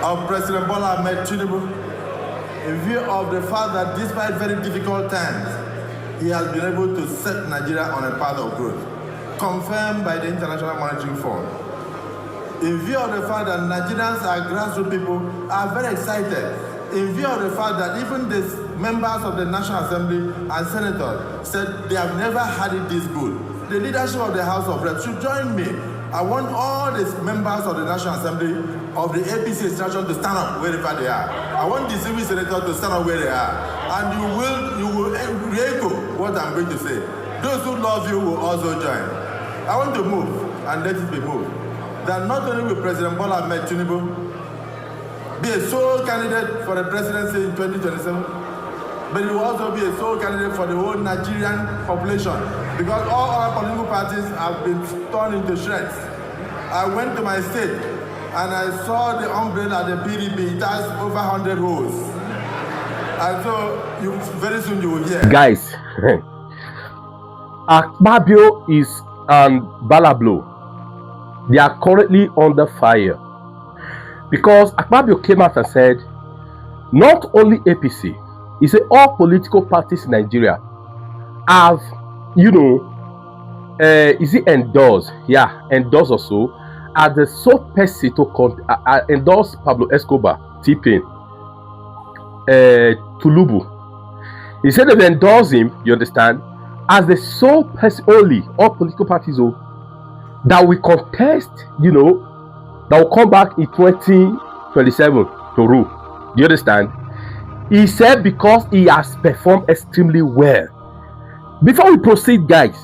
of President Bola Ahmed Tinubu, in view of the fact that despite very difficult times, he has been able to set Nigeria on a path of growth, confirmed by the International Monetary Fund. In view of the fact that Nigerians are grassroots people, are very excited. In view of the fact that even the members of the National Assembly and senators said they have never had it this good, the leadership of the House of Reps should join me. I want all the members of the National Assembly of the APC extraction to stand up wherever they are. I want the civil senators to stand up where they are. And you will echo what I'm going to say. Those who love you will also join. I want to move, and let it be moved, that not only will President Bola Ahmed Tinubu be a sole candidate for the presidency in 2027, but he will also be a sole candidate for the whole Nigerian population, because all our political parties have been torn into shreds. I went to my state and I saw the umbrella, the PDP, it has over 100 holes. And so very soon you will hear. Guys, Akpabio is and Balablo, they are currently under fire. Because Akpabio came out and said, not only APC, he said all political parties in Nigeria have, is it endorsed? Yeah, endorsed also as the sole person to endorse Pablo Escobar, T-Pain, Tulubu. He said they've endorsed him, you understand, as the sole person only, all political parties that will contest, that will come back in 2027 to rule. Do you understand? He said because he has performed extremely well. Before we proceed, guys,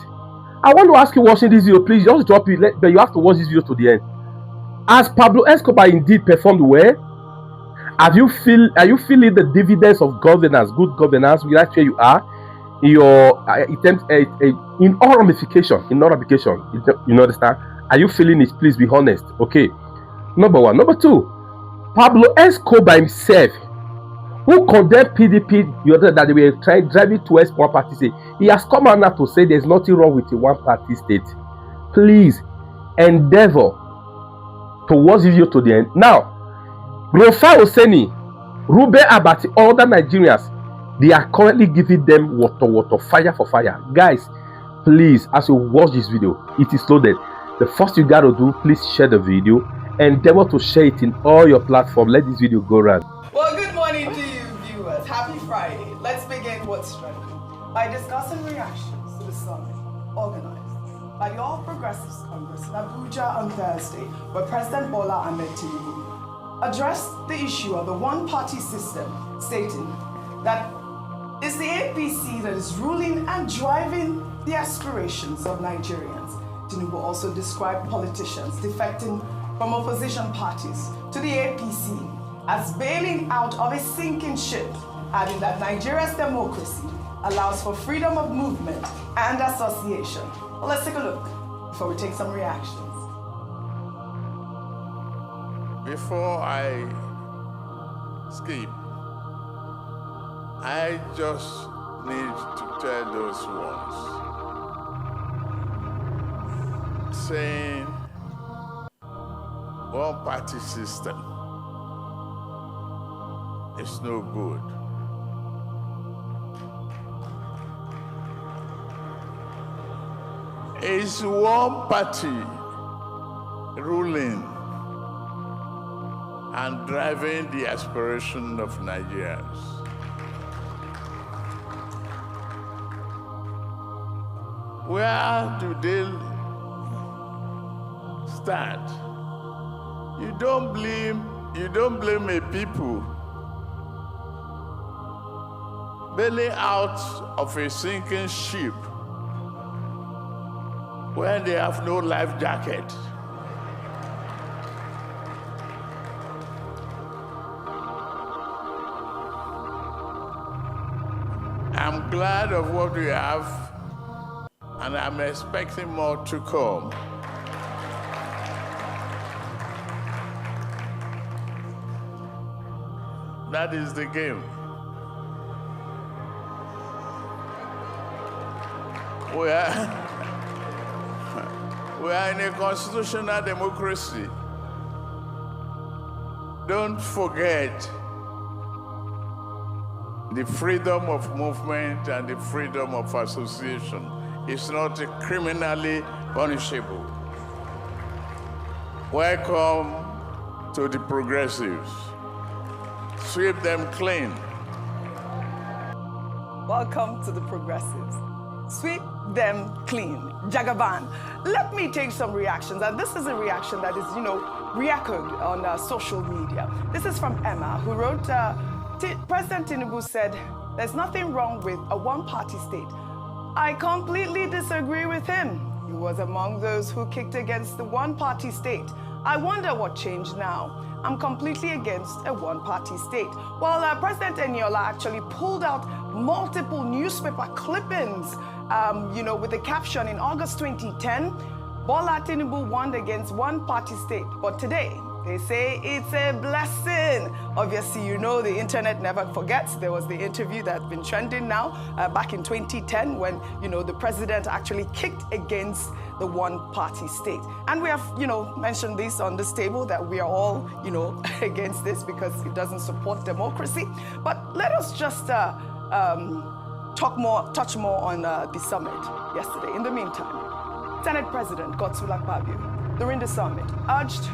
I want to ask you watching this video, please just drop it, but you have to watch this video to the end. Has Pablo Escobar indeed performed well? Are you feeling the dividends of governance, good governance, where you are in your attempt in all ramification, you understand? Are you feeling it? Please be honest. Okay. Number one. Number two, Pablo Escobar himself, who condemned PDP the other day that they were trying driving towards one party state, he has come out now to say there's nothing wrong with a one-party state. Please endeavor to watch the video to the end. Now, Rofa Oseni, Ruben Abati, all the Nigerians, they are currently giving them water, fire for fire. Guys, please, as you watch this video, it is loaded. The first you gotta do, please share the video. Endeavor to share it in all your platforms. Let this video go around. Well, good morning to you viewers. Happy Friday. Let's begin what's trending by discussing reactions to the summit organized by the All Progressives Congress in Abuja on Thursday, where President Bola Ahmed Tinubu addressed the issue of the one-party system, stating that it's the APC that is ruling and driving the aspirations of Nigerians. Tinubu also described politicians defecting from opposition parties to the APC as bailing out of a sinking ship, adding that Nigeria's democracy allows for freedom of movement and association. Well, let's take a look before we take some reactions. Before I skip, I just need to tell those ones saying one-party system is no good. It's one party ruling and driving the aspiration of Nigerians. Where do they start? You don't blame a people bailing out of a sinking ship when they have no life jacket. I'm glad of what we have, and I'm expecting more to come. That is the game. We are in a constitutional democracy. don't forget the freedom of movement and the freedom of association is not criminally punishable. Welcome to the progressives. Sweep them clean. Welcome to the progressives. Sweep them clean. Jagaban. Let me take some reactions. And this is a reaction that is, re-echoed on social media. This is from Emma, who wrote, President Tinubu said, there's nothing wrong with a one-party state. I completely disagree with him. He was among those who kicked against the one-party state. I wonder what changed now. I'm completely against a one-party state. While President Eniola actually pulled out multiple newspaper clippings, with the caption, in August 2010, Bola Tinubu won against one-party state. But today, they say it's a blessing. Obviously, the internet never forgets. There was the interview that's been trending now back in 2010 when, the president actually kicked against the one-party state. And we have, mentioned this on this table that we are all, against this because it doesn't support democracy. But let us just touch more on the summit yesterday. In the meantime, Senate President Lambast Akpabio, during the summit, urged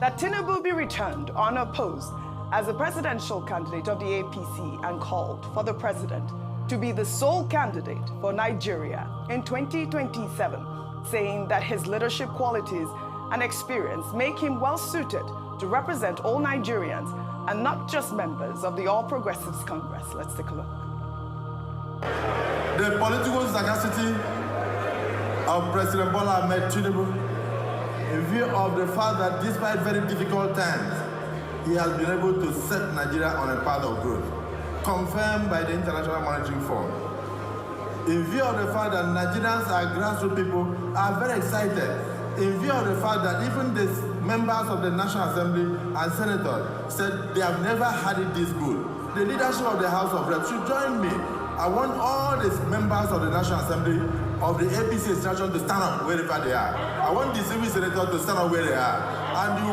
that Tinubu be returned unopposed as the presidential candidate of the APC and called for the president to be the sole candidate for Nigeria in 2027, saying that his leadership qualities and experience make him well-suited to represent all Nigerians and not just members of the All Progressives Congress. Let's take a look. The political sagacity of President Bola Ahmed Tinubu, in view of the fact that despite very difficult times, he has been able to set Nigeria on a path of growth, confirmed by the International Monetary Fund. In view of the fact that Nigerians are grassroots people, are very excited. In view of the fact that even the members of the National Assembly and senators said they have never had it this good. The leadership of the House of Reps should join me. I want all the members of the National Assembly of the APC extraction to stand up wherever they are. I want the civil senators to stand up where they are. And you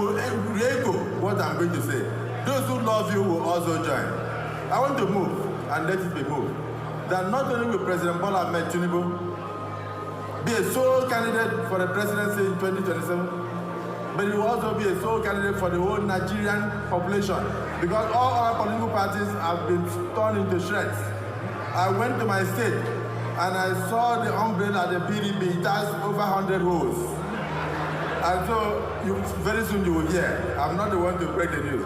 will echo what I'm going to say. Those who love you will also join. I want to move, and let it be moved, that not only will President Bola Ahmed Tinubu be a sole candidate for the presidency in 2027, but he will also be a sole candidate for the whole Nigerian population, because all our political parties have been torn into shreds. I went to my state and I saw the umbrella, the PDP, it has over 100 holes. And so very soon you will hear, I'm not the one to break the news,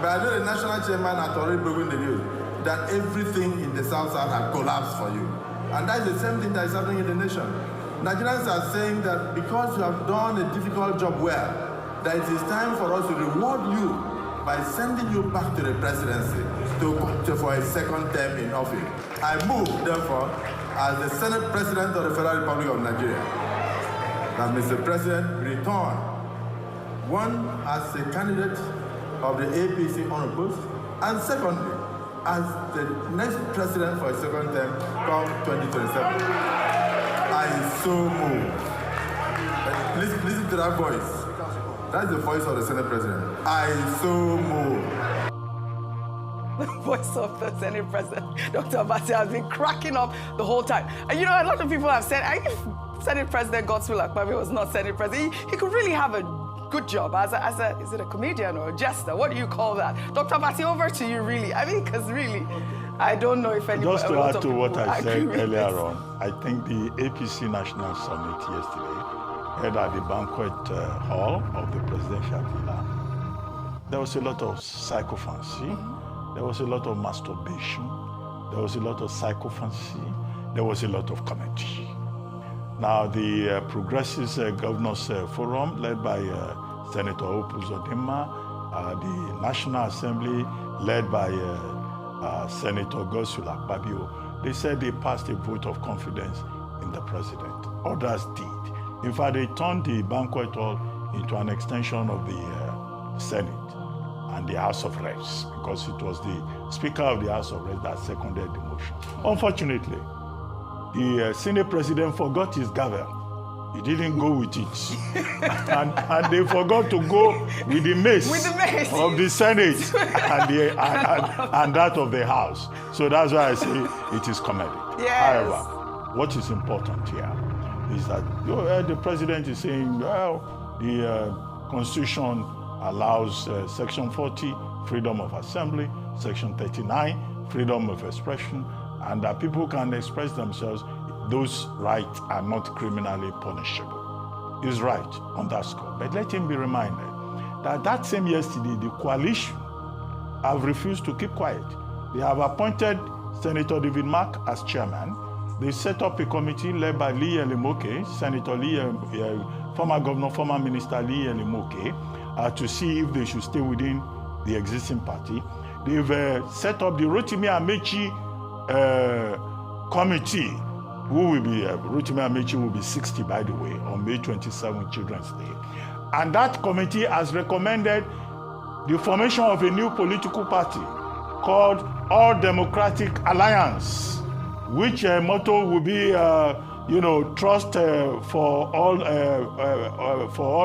but I know the national chairman has already broken the news, that everything in the South-South has collapsed for you. And that's the same thing that is happening in the nation. Nigerians are saying that because you have done a difficult job well, that it is time for us to reward you by sending you back to the presidency for a second term in office. I move, therefore, as the Senate President of the Federal Republic of Nigeria, that Mr. President return, one, as a candidate of the APC unopposed, and secondly, as the next president for a second term come 2027. I so move. Listen to that voice. That's the voice of the Senate President. I so move. The voice of the Senate President, Dr. Abasi, has been cracking up the whole time. And a lot of people have said, if Senate President Godswill Akpabio was not Senate President, he could really have a good job as a, is it a comedian or a jester? What do you call that? Dr. Abasi, over to you, really. I mean, because really, I don't know if anybody... Just to add to what I said earlier on, I think the APC National Summit yesterday, held at the banquet hall of the presidential villa, there was a lot of psychophancy, there was a lot of masturbation, there was a lot of psychophancy, there was a lot of comedy. Now, the Progressives Governors Forum, led by Senator Opu Zodima, the National Assembly, led by Senator Godswill Akpabio, they said they passed a vote of confidence in the president. Others did. In fact, they turned the banquet hall into an extension of the Senate and the House of Reps, because it was the Speaker of the House of Reps that seconded the motion. Unfortunately, the Senate President forgot his gavel He didn't go with it. and they forgot to go with the mace, of the Senate and that of the House. So that's why I say it is comedy. Yes. However, what is important here is that the president is saying, well, the Constitution allows Section 40, freedom of assembly, Section 39, freedom of expression, and that people can express themselves. Those rights are not criminally punishable. He's right on that score. But let him be reminded that that same yesterday, the coalition have refused to keep quiet. They have appointed Senator David Mark as chairman. They set up a committee led by Lee Elimoke, Senator Lee, former governor, former minister Lee Elimoke, to see if they should stay within the existing party. They've set up the Rotimi Amechi committee, who will be, Rotimi Amechi will be 60, by the way, on May 27, Children's Day. And that committee has recommended the formation of a new political party called All Democratic Alliance, which motto will be, trust for all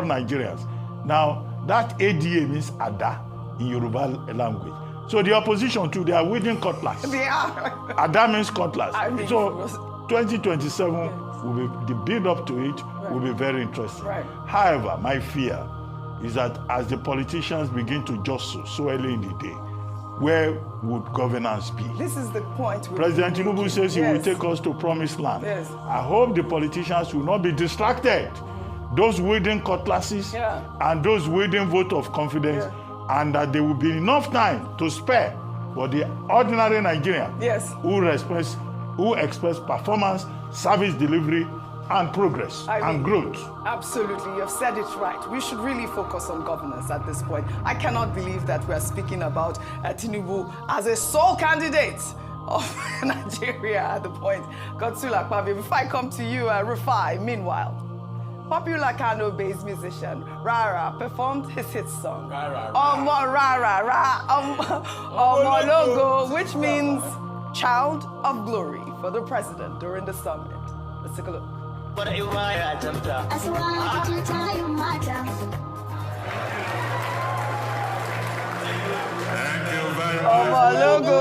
Nigerians. Now, that ADA means Ada in Yoruba language. So the opposition too, they are wielding cutlass. They are. Ada means cutlass. So 2027 will be, the build up to it will be very interesting. Right. However, my fear is that as the politicians begin to jostle so early in the day, where would governance be? This is the point. President Tinubu says he will take us to promised land. Yes. I hope the politicians will not be distracted. Those wielding cutlasses and those wielding vote of confidence, and that there will be enough time to spare for the ordinary Nigerian who expects performance, service delivery, and progress and growth. Absolutely, you've said it right. We should really focus on governance at this point. I cannot believe that we are speaking about Tinubu as a sole candidate of Nigeria at the point. Endorsed Akpabio, before I come to you, Rufai, meanwhile, popular Kano-based musician Rara performed his hit song, Omo Rara Ra Omo Logo, which means child of glory for the president during the summit. Let's take a look. Thank you very much. Omo Logo.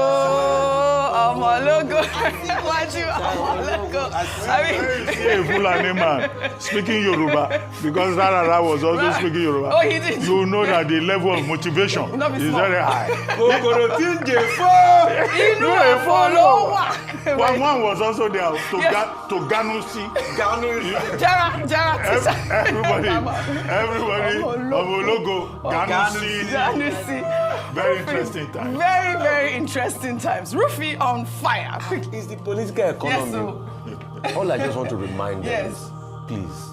Why'd you Omo Logo? I mean, Fulani man speaking Yoruba, because Rara was also speaking Yoruba. Oh, he did. You know that the level of motivation is very high. One was also there to Ganusi. Everybody, Omo Logo, Ganusi. Very interesting times. Very, very interesting times. Rufi on fire. It's the political economy. Yes, all I just want to remind them is, please,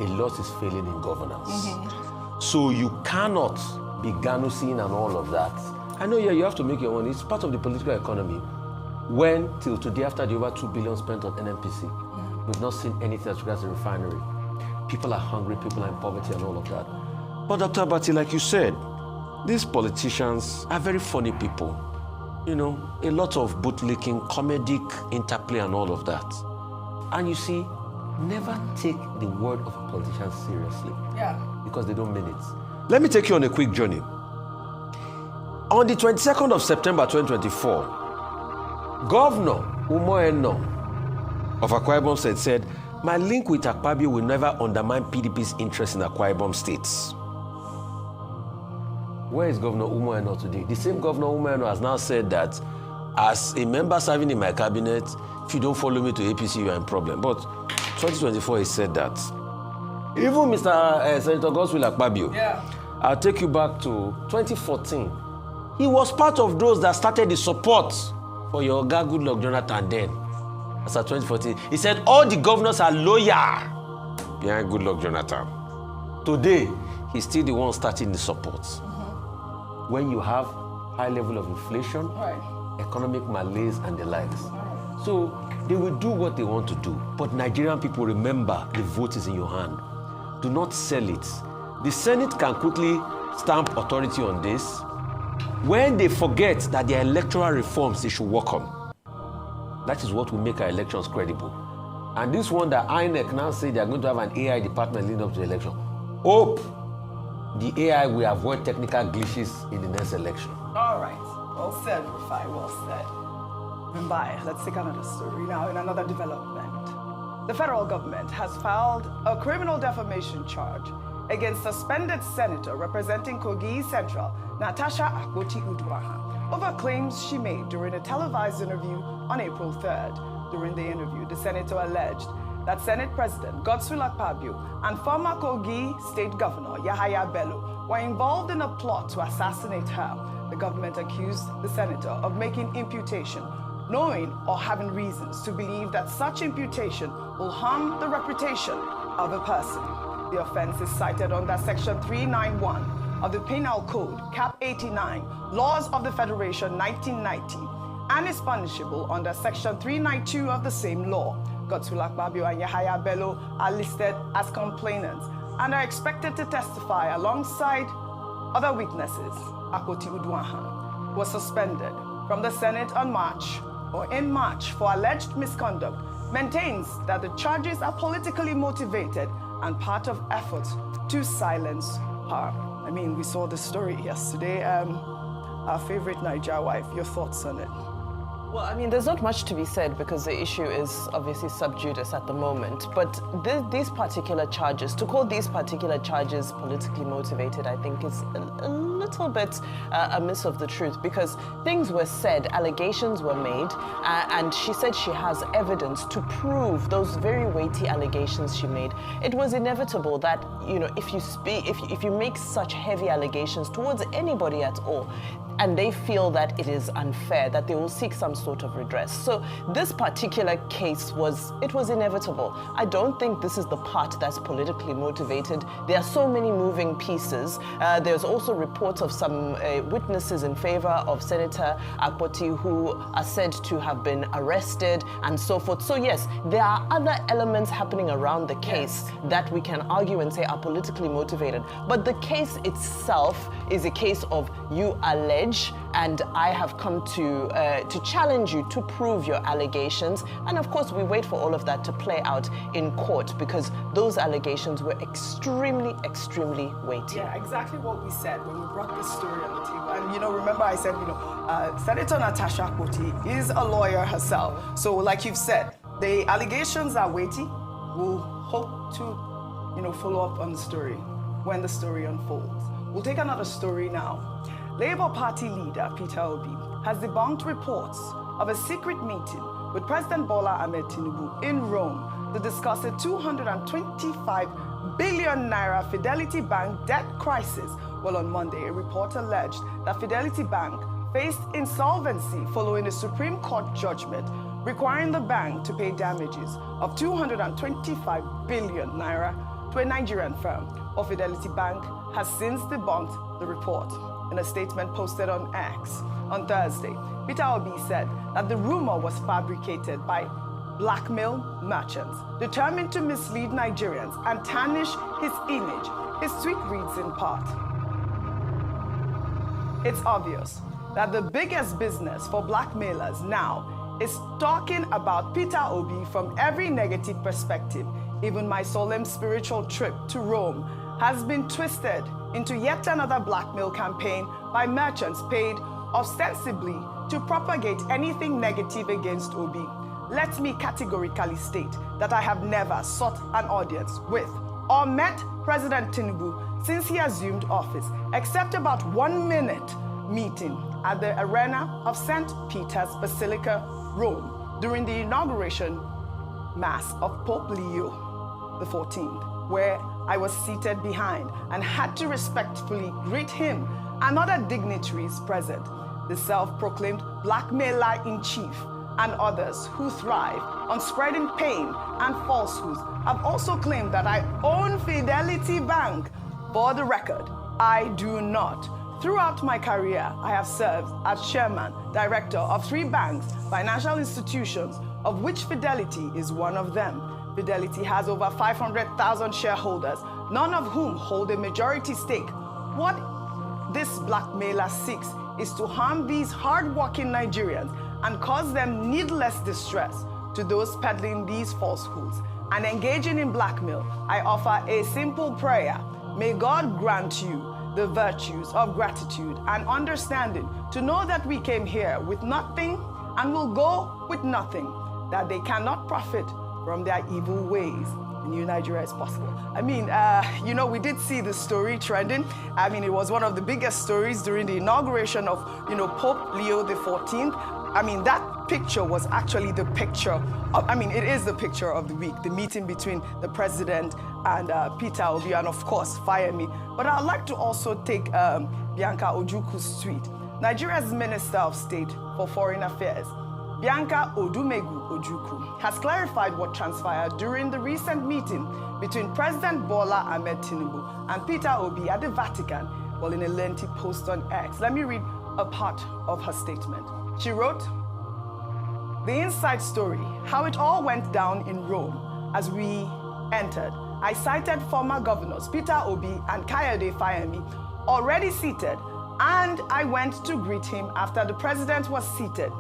a lot is failing in governance. So you cannot be Ganusin and all of that. I know, you have to make your own. It's part of the political economy. When, till today, after the over 2 billion spent on NNPC, we've not seen anything as regards the refinery. People are hungry, people are in poverty and all of that. But Dr. Abati, like you said, these politicians are very funny people. You know, a lot of bootlicking, comedic interplay and all of that. And you see, never take the word of a politician seriously. Yeah. Because they don't mean it. Let me take you on a quick journey. On the 22nd of September 2024, Governor Umoeno of Akwa Ibom State said, my link with Akpabio will never undermine PDP's interest in Akwa Ibom State. Where is Governor Umoeno today? The same Governor Umoeno has now said that as a member serving in my cabinet, if you don't follow me to APC, you are in problem. But 2024, he said that. Even Mr. Senator Endorsed Akpabio, I'll take you back to 2014. He was part of those that started the support for your guy, Goodluck Jonathan then. As at 2014, he said all the governors are loyal behind Goodluck Jonathan. Today, he's still the one starting the support. When you have high level of inflation, economic malaise and the likes. So they will do what they want to do. But Nigerian people, remember, the vote is in your hand. Do not sell it. The Senate can quickly stamp authority on this. When they forget that there are electoral reforms they should work on, that is what will make our elections credible. And this one that INEC now say they are going to have an AI department leading up to the election. Hope the AI will avoid technical glitches in the next election. All right. Well said, Rufai. Well said. Mumbai, let's take another story now in another development. The federal government has filed a criminal defamation charge against suspended senator representing Kogi Central, Natasha Akpabio, over claims she made during a televised interview on April 3rd. During the interview, the senator alleged that Senate President Endorsed Akpabio and former Kogi State Governor Yahaya Bello were involved in a plot to assassinate her. The government accused the senator of making imputation, knowing or having reasons to believe that such imputation will harm the reputation of a person. The offense is cited under Section 391 of the Penal Code, Cap 89, Laws of the Federation 1990, and is punishable under Section 392 of the same law. Endorsed Akpabio and Yahaya Bello are listed as complainants and are expected to testify alongside other witnesses. Akpabio was suspended from the Senate in March for alleged misconduct, maintains that the charges are politically motivated and part of efforts to silence her. I mean, we saw the story yesterday. Our favorite Niger wife, your thoughts on it? Well, I mean, there's not much to be said because the issue is obviously sub judice at the moment. But these particular charges, to call these particular charges politically motivated, I think is a little bit a miss of the truth, because things were said, allegations were made, and she said she has evidence to prove those very weighty allegations she made. It was inevitable that, you know, if you make such heavy allegations towards anybody at all, and they feel that it is unfair, that they will seek some sort of redress. So this particular case was inevitable. I don't think this is the part that's politically motivated. There are so many moving pieces. There's also reports of some witnesses in favor of Senator Akpoti who are said to have been arrested and so forth. So yes, there are other elements happening around the case that we can argue and say are politically motivated. But the case itself is a case of you allege, and I have come to challenge you to prove your allegations. And of course, we wait for all of that to play out in court, because those allegations were extremely, extremely weighty. Yeah, exactly what we said when we brought this story on the table. And, you know, remember I said, Senator Natasha Akpabio is a lawyer herself. So like you've said, the allegations are weighty. We'll hope to, follow up on the story when the story unfolds. We'll take another story now. Labour Party leader Peter Obi has debunked reports of a secret meeting with President Bola Ahmed Tinubu in Rome to discuss a 225 billion naira Fidelity Bank debt crisis. Well, on Monday, a report alleged that Fidelity Bank faced insolvency following a Supreme Court judgment requiring the bank to pay damages of 225 billion naira to a Nigerian firm. Or Fidelity Bank has since debunked the report. In a statement posted on X on Thursday, Peter Obi said that the rumor was fabricated by blackmail merchants determined to mislead Nigerians and tarnish his image. His tweet reads in part, "It's obvious that the biggest business for blackmailers now is talking about Peter Obi from every negative perspective. Even my solemn spiritual trip to Rome has been twisted into yet another blackmail campaign by merchants paid ostensibly to propagate anything negative against Obi. Let me categorically state that I have never sought an audience with or met President Tinubu since he assumed office, except about 1 minute meeting at the arena of St. Peter's Basilica, Rome, during the inauguration Mass of Pope Leo XIV, where I was seated behind and had to respectfully greet him and other dignitaries present. The self-proclaimed blackmailer-in-chief and others who thrive on spreading pain and falsehoods have also claimed that I own Fidelity Bank. For the record, I do not. Throughout my career, I have served as chairman, director of 3 banks, financial institutions, of which Fidelity is one of them. Fidelity has over 500,000 shareholders, none of whom hold a majority stake. What this blackmailer seeks is to harm these hard-working Nigerians and cause them needless distress. to those peddling these falsehoods and engaging in blackmail, I offer a simple prayer. May God grant you the virtues of gratitude and understanding to know that we came here with nothing and will go with nothing, that they cannot profit from their evil ways. New Nigeria is possible. I mean, we did see the story trending. I mean, it was one of the biggest stories during the inauguration of, Pope Leo XIV. I mean, that picture was actually the picture of, it is the picture of the week, the meeting between the president and Peter Obi, and of course, Fayemi. But I'd like to also take Bianca Ojukwu's tweet. Nigeria's Minister of State for Foreign Affairs, Bianca Odumegu Ojukwu, has clarified what transpired during the recent meeting between President Bola Ahmed Tinubu and Peter Obi at the Vatican, while in a lengthy post on X. Let me read a part of her statement. She wrote, "The inside story, how it all went down in Rome as we entered. I cited former governors Peter Obi and Kayode Fayemi already seated, and I went to greet him after the president was seated.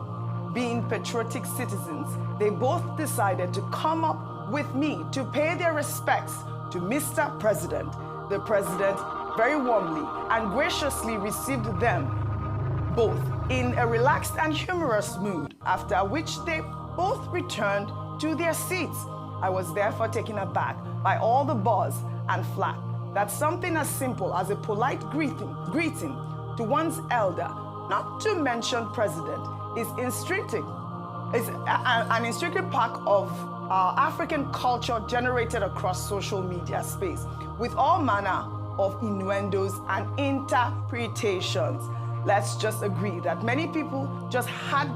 Being patriotic citizens, they both decided to come up with me to pay their respects to Mr. President. The president very warmly and graciously received them both in a relaxed and humorous mood, after which they both returned to their seats. I was therefore taken aback by all the buzz and flack that something as simple as a polite greeting to one's elder, not to mention president, is an intricate part of our African culture generated across social media space with all manner of innuendos and interpretations. Let's just agree that many people just had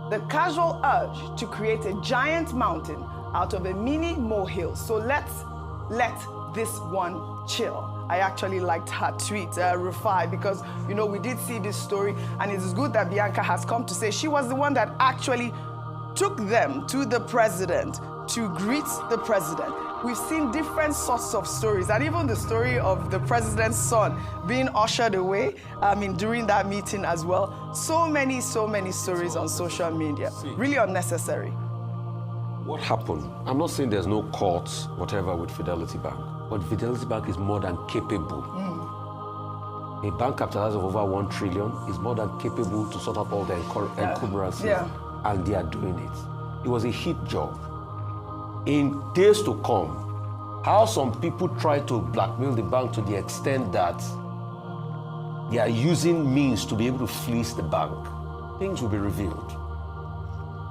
the casual urge to create a giant mountain out of a mini molehill. So let's let this one chill." I actually liked her tweet, Rufai, because, we did see this story, and it is good that Bianca has come to say she was the one that actually took them to the president to greet the president. We've seen different sorts of stories, and even the story of the president's son being ushered away, during that meeting as well. So many stories on social media. Really unnecessary. What happened? I'm not saying there's no court, whatever, with Fidelity Bank, but Fidelity Bank is more than capable. A bank capitalized of over 1 trillion is more than capable to sort out all the encumbrances, and they are doing it. It was a hit job. In days to come, how some people try to blackmail the bank to the extent that they are using means to be able to fleece the bank, things will be revealed.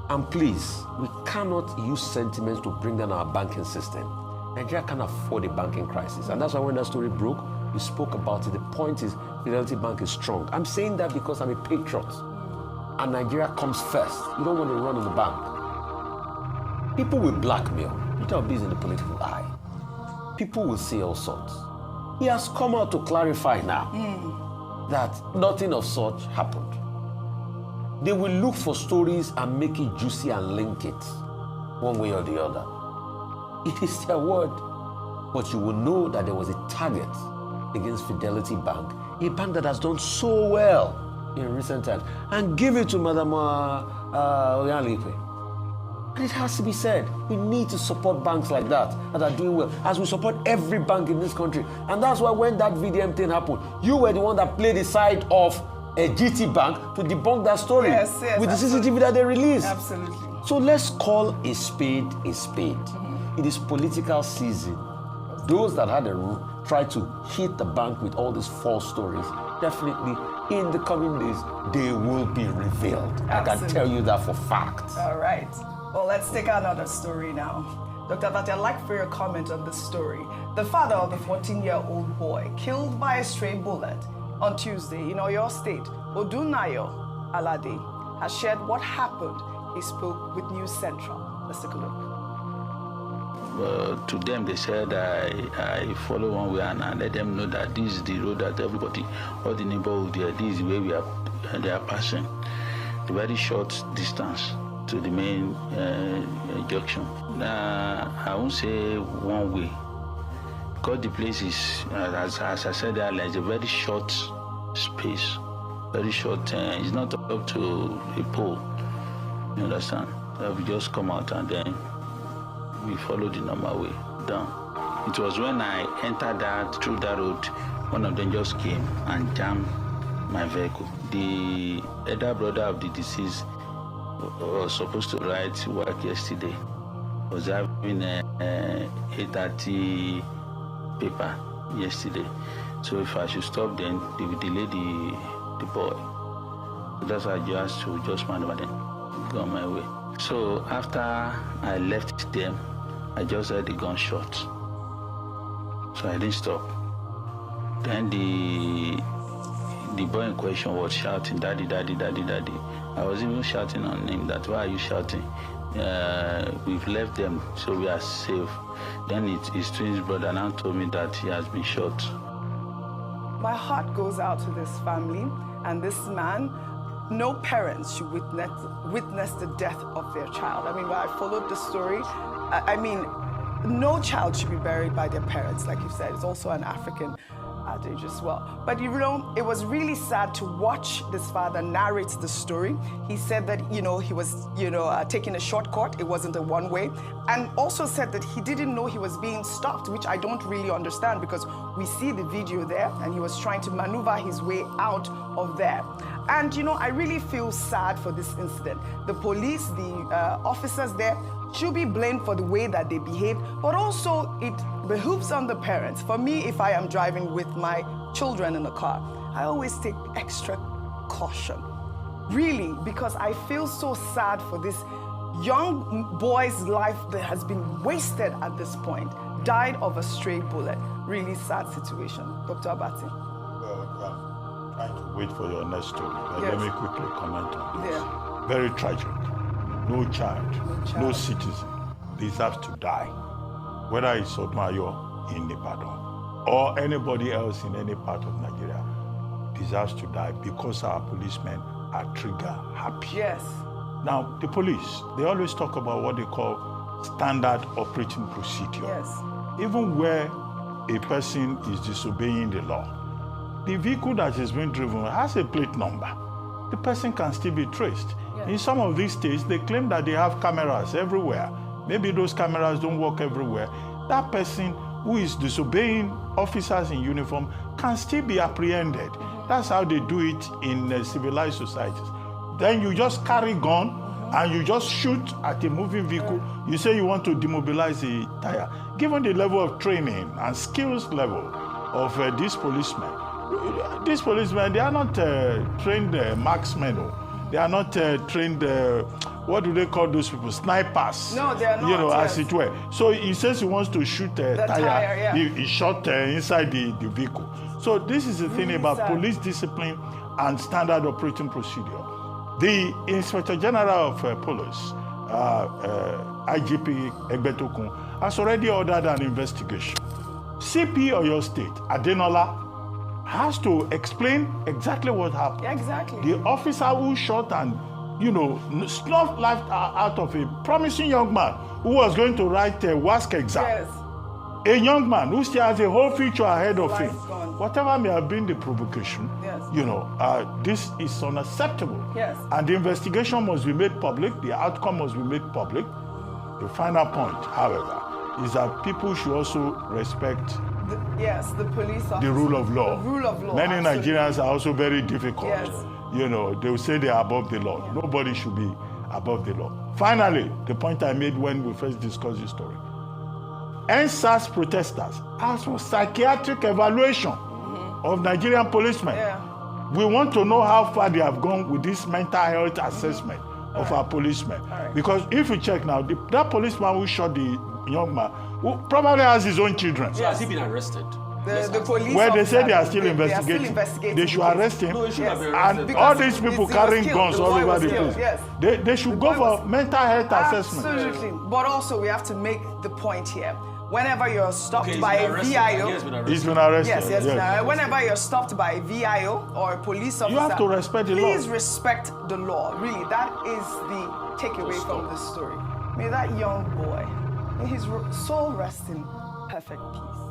And please, we cannot use sentiments to bring down our banking system. Nigeria can't afford a banking crisis. And that's why when that story broke, we spoke about it. The point is, Fidelity Bank is strong. I'm saying that because I'm a patriot. And Nigeria comes first. You don't want to run in the bank. People will blackmail. Peter Obi is in the political eye. People will say all sorts. He has come out to clarify now that nothing of such happened. They will look for stories and make it juicy and link it one way or the other. It is their word. But you will know that there was a target against Fidelity Bank, a bank that has done so well in recent times, and give it to Madam Oyanlipe. And it has to be said, we need to support banks like that are doing well, as we support every bank in this country. And that's why when that VDM thing happened, you were the one that played the side of a GT Bank to debunk that story with the CCTV that they released. Absolutely. So let's call a spade a spade. It is political season. Those that had tried to hit the bank with all these false stories, definitely in the coming days, they will be revealed. Absolutely. I can tell you that for fact. All right. Well, let's take another story now. Dr. Vati, I'd like for your comment on this story. The father of the 14-year-old boy killed by a stray bullet on Tuesday in Oyo State, Odunayo Alade, has shared what happened. He spoke with News Central. Let's take a look. To them, they said, I follow one way and I let them know that this is the road that everybody, all the neighborhood there, this is the way they are passing. A very short distance to the main junction. I won't say one way, because the place is, as I said earlier, it's a very short space, very short. It's not up to a pole. You understand? We just come out and then we follow the normal way down. It was when I entered through that road, one of them just came and jammed my vehicle. The elder brother of the deceased was supposed to ride to work yesterday. Was having a 8:30 paper yesterday. So if I should stop, then they will delay the boy. So that's why I just to just maneuver them, go on my way. So after I left them, I just heard the gunshot. So I didn't stop. Then the boy in question was shouting, "Daddy, daddy, daddy, daddy." I was even shouting on him that, "Why are you shouting? We've left them, so we are safe." Then his twin brother now told me that he has been shot. My heart goes out to this family and this man. No parents should witness the death of their child. I mean, when I followed the story, I mean, no child should be buried by their parents, like you said. It's also an African adage as well. But you know, it was really sad to watch this father narrate the story. He said that, he was, taking a shortcut. It wasn't a one-way. And also said that he didn't know he was being stopped, which I don't really understand because we see the video there and he was trying to maneuver his way out of there. And, I really feel sad for this incident. The police, the officers there should be blamed for the way that they behaved, but also it behooves on the parents. For me, if I am driving with my children in the car, I always take extra caution, really, because I feel so sad for this young boy's life that has been wasted at this point, died of a stray bullet. Really sad situation. Dr. Abati. Well, trying to wait for your next story. Yes. Let me quickly comment on this. Yeah. Very tragic. No child, no citizen deserves to die, whether it's Odmayo in Ibadan or anybody else in any part of Nigeria deserves to die because our policemen are trigger happy. Yes. Now, the police, they always talk about what they call standard operating procedure. Yes. Even where a person is disobeying the law, the vehicle that is being driven has a plate number. The person can still be traced. Yeah. In some of these states, they claim that they have cameras everywhere. Maybe those cameras don't work everywhere. That person who is disobeying officers in uniform can still be apprehended. That's how they do it in civilized societies. Then you just carry gun and you just shoot at a moving vehicle. You say you want to demobilize the tire. Given the level of training and skills level of these policemen, they are not trained marksmen. They are not trained, what do they call those people? Snipers. No, they are not. As it were. So he says he wants to shoot a tire. Yeah. He shot inside the vehicle. So this is the thing about police discipline and standard operating procedure. The Inspector General of Police, IGP Egbetokun, has already ordered an investigation. CP Oyo State, Adenola, has to explain exactly what happened. Yeah, exactly. The officer who shot and, snuffed life out of a promising young man who was going to write a WASC exam. Yes. A young man who still has a whole future ahead of him. Gone. Whatever may have been the provocation, yes. This is unacceptable. Yes. And the investigation must be made public. The outcome must be made public. The final point, however, is that people should also respect the police officer. The rule of law. The rule of law. Many absolutely. Nigerians are also very difficult. Yes. They will say they are above the law. Yeah. Nobody should be above the law. Finally, the point I made when we first discussed this story. NSAS protesters asked for psychiatric evaluation of Nigerian policemen. Yeah. We want to know how far they have gone with this mental health assessment of our policemen. Because if you check now, that policeman who shot the young man, who probably has his own children. So has he been arrested? The police well, they say officer, they are still investigating. They should arrest him. No, he should have been arrested. And all these people carrying guns all over the place. Yes. They should go for mental health assessment. Absolutely. But also, we have to make the point here. Whenever you're stopped by a VIO, he's been arrested. Yes. Whenever you're stopped by a VIO or a police officer, you have to respect the law. Please respect the law. Really, that is the takeaway from this story. May that young boy, may his soul rest in perfect peace.